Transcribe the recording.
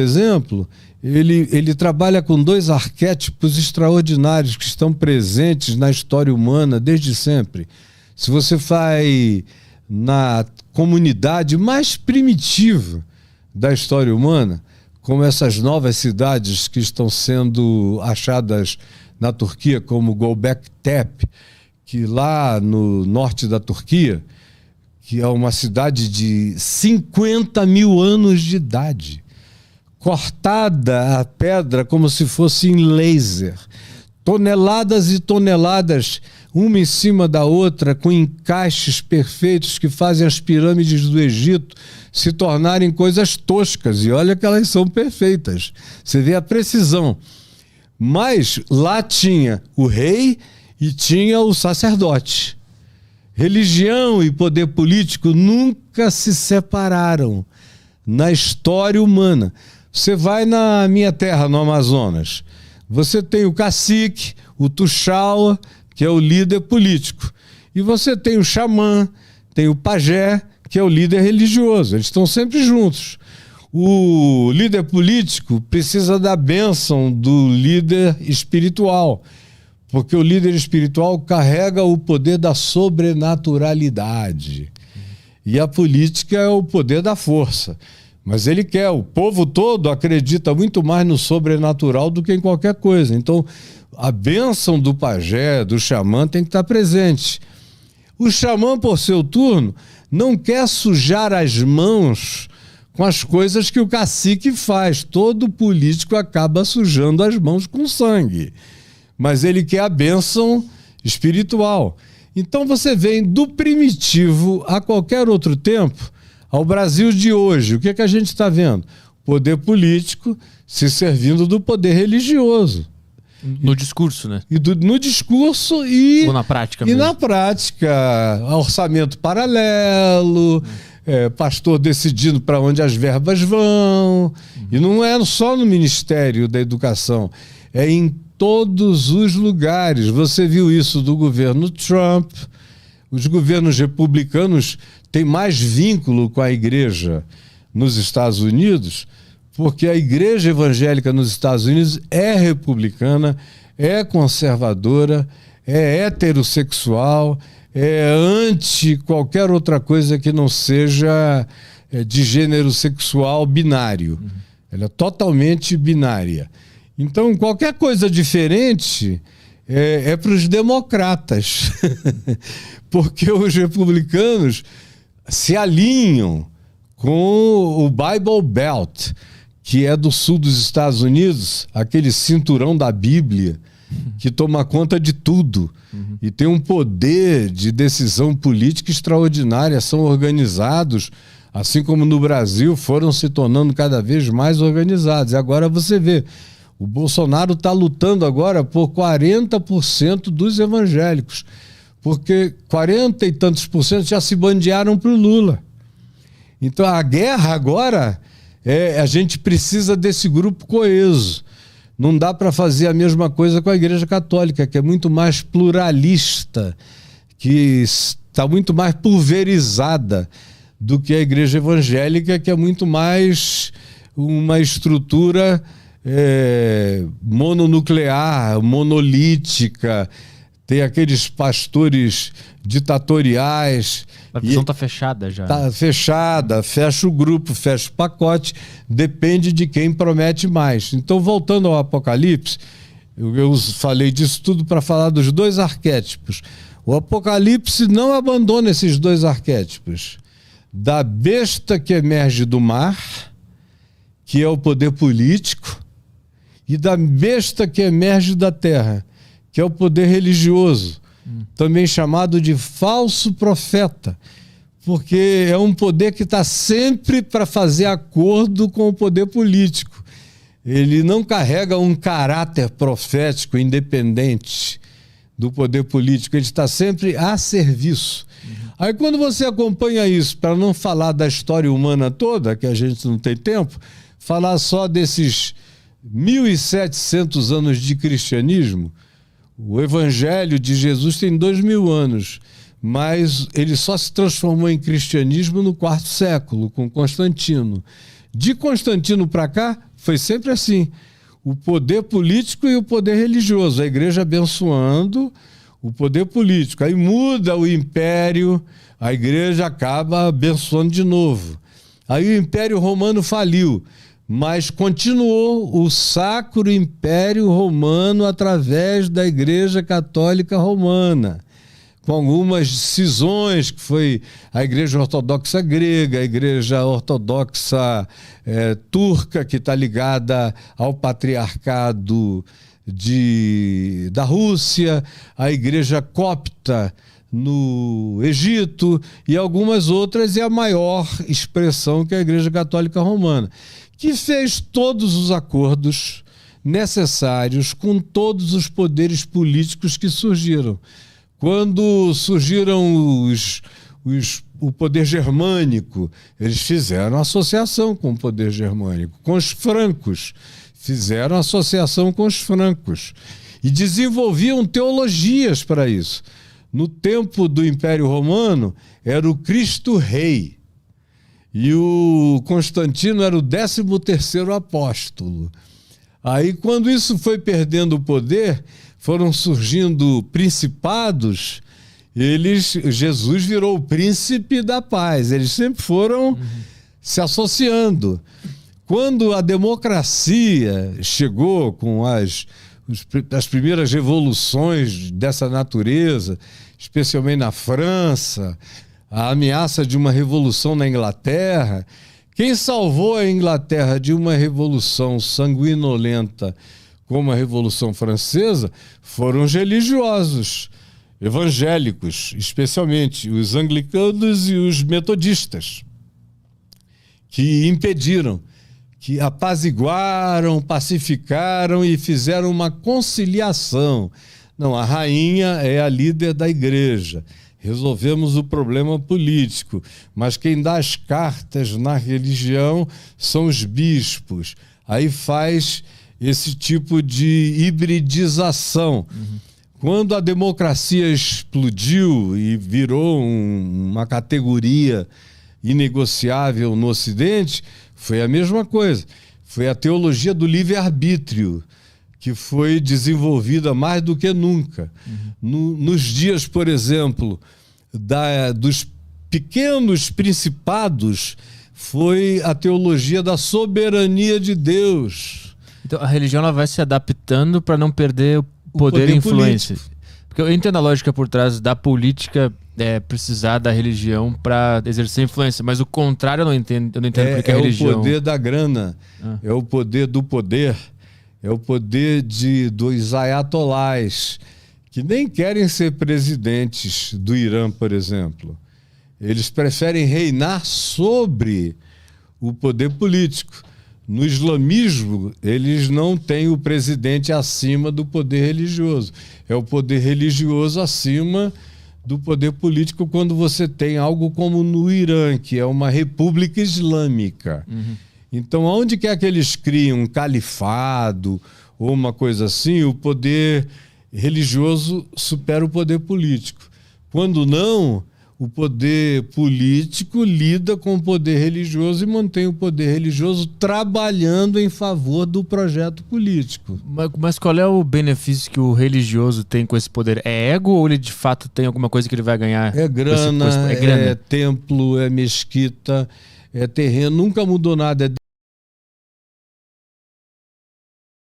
exemplo, ele trabalha com dois arquétipos extraordinários que estão presentes na história humana desde sempre. Se você vai na comunidade mais primitiva da história humana, como essas novas cidades que estão sendo achadas na Turquia, como Göbekli Tepe, que lá no norte da Turquia, que é uma cidade de 50 mil anos de idade, cortada a pedra como se fosse em laser, toneladas e toneladas, uma em cima da outra, com encaixes perfeitos que fazem as pirâmides do Egito se tornarem coisas toscas. E olha que elas são perfeitas. Você vê a precisão. Mas lá tinha o rei e tinha o sacerdote. Religião e poder político nunca se separaram na história humana. Você vai na minha terra, no Amazonas, você tem o cacique, o tuxaua, que é o líder político. E você tem o xamã, tem o pajé, que é o líder religioso. Eles estão sempre juntos. O líder político precisa da bênção do líder espiritual, porque o líder espiritual carrega o poder da sobrenaturalidade. E a política é o poder da força. Mas ele quer, o povo todo acredita muito mais no sobrenatural do que em qualquer coisa. Então, a bênção do pajé, do xamã, tem que estar presente. O xamã, por seu turno, não quer sujar as mãos com as coisas que o cacique faz. Todo político acaba sujando as mãos com sangue. Mas ele quer a bênção espiritual. Então você vem do primitivo a qualquer outro tempo, ao Brasil de hoje. O que é que a gente está vendo? Poder político se servindo do poder religioso. No discurso, né? No discurso e... Ou na prática mesmo. E na prática, orçamento paralelo, pastor decidindo para onde as verbas vão. E não é só no Ministério da Educação, é em todos os lugares. Você viu isso do governo Trump. Os governos republicanos têm mais vínculo com a igreja nos Estados Unidos, porque a igreja evangélica nos Estados Unidos é republicana, é conservadora, é heterossexual, é anti qualquer outra coisa que não seja de gênero sexual binário. Ela é totalmente binária. Então, qualquer coisa diferente é para os democratas, porque os republicanos se alinham com o Bible Belt, que é do sul dos Estados Unidos, aquele cinturão da Bíblia, que toma conta de tudo. E tem um poder de decisão política extraordinária, são organizados, assim como no Brasil, foram se tornando cada vez mais organizados. E agora você vê, o Bolsonaro está lutando agora por 40% dos evangélicos, porque 40 e tantos por cento já se bandearam para o Lula. Então a guerra agora, a gente precisa desse grupo coeso. Não dá para fazer a mesma coisa com a Igreja Católica, que é muito mais pluralista, que está muito mais pulverizada do que a Igreja Evangélica, que é muito mais uma estrutura mononuclear, monolítica. Tem aqueles pastores ditatoriais. A visão está fechada já. Está fechada, fecha o grupo, fecha o pacote, depende de quem promete mais. Então, voltando ao Apocalipse, eu falei disso tudo para falar dos dois arquétipos. O Apocalipse não abandona esses dois arquétipos. Da besta que emerge do mar, que é o poder político, e da besta que emerge da terra, que é o poder religioso, também chamado de falso profeta, porque é um poder que está sempre para fazer acordo com o poder político. Ele não carrega um caráter profético independente do poder político, ele está sempre a serviço. Aí quando você acompanha isso, para não falar da história humana toda, que a gente não tem tempo, falar só desses 1.700 anos de cristianismo. O Evangelho de Jesus tem 2.000 anos, mas ele só se transformou em cristianismo no 4º século, com Constantino. De Constantino para cá, foi sempre assim. O poder político e o poder religioso. A igreja abençoando o poder político. Aí muda o império, a igreja acaba abençoando de novo. Aí o Império Romano faliu, mas continuou o Sacro Império Romano através da Igreja Católica Romana, com algumas cisões, que foi a Igreja Ortodoxa Grega, a Igreja Ortodoxa Turca, que está ligada ao Patriarcado da Rússia, a Igreja Copta no Egito e algumas outras, e a maior expressão que é a Igreja Católica Romana, que fez todos os acordos necessários com todos os poderes políticos que surgiram. Quando surgiram o poder germânico, eles fizeram associação com o poder germânico. Com os francos, fizeram associação com os francos e desenvolviam teologias para isso. No tempo do Império Romano, era o Cristo Rei. E o Constantino era o 13º apóstolo. Aí, quando isso foi perdendo o poder, foram surgindo principados, Jesus virou o príncipe da paz. Eles sempre foram se associando. Quando a democracia chegou com as primeiras revoluções dessa natureza, especialmente na França, a ameaça de uma revolução na Inglaterra, quem salvou a Inglaterra de uma revolução sanguinolenta como a Revolução Francesa foram os religiosos, evangélicos, especialmente os anglicanos e os metodistas, que impediram, que apaziguaram, pacificaram e fizeram uma conciliação. Não, a rainha é a líder da igreja. Resolvemos o problema político, mas quem dá as cartas na religião são os bispos. Aí faz esse tipo de hibridização. Quando a democracia explodiu e virou uma categoria inegociável no Ocidente, foi a mesma coisa. Foi a teologia do livre-arbítrio que foi desenvolvida mais do que nunca. Nos dias, por exemplo, dos pequenos principados, foi a teologia da soberania de Deus. Então a religião ela vai se adaptando para não perder o poder e influência. Político. Porque eu entendo a lógica por trás da política precisar da religião para exercer influência, mas o contrário eu não entendo porque a religião... É o poder da grana, é o poder do poder, é o poder dos ayatolás, que nem querem ser presidentes do Irã, por exemplo. Eles preferem reinar sobre o poder político. No islamismo, eles não têm o presidente acima do poder religioso. É o poder religioso acima do poder político, quando você tem algo como no Irã, que é uma república islâmica. Então, onde quer que eles criem um califado ou uma coisa assim, o poder religioso supera o poder político. Quando não, o poder político lida com o poder religioso e mantém o poder religioso trabalhando em favor do projeto político. Mas qual é o benefício que o religioso tem com esse poder? É ego ou ele de fato tem alguma coisa que ele vai ganhar? É grana, é templo, é mesquita, é terreno, nunca mudou nada.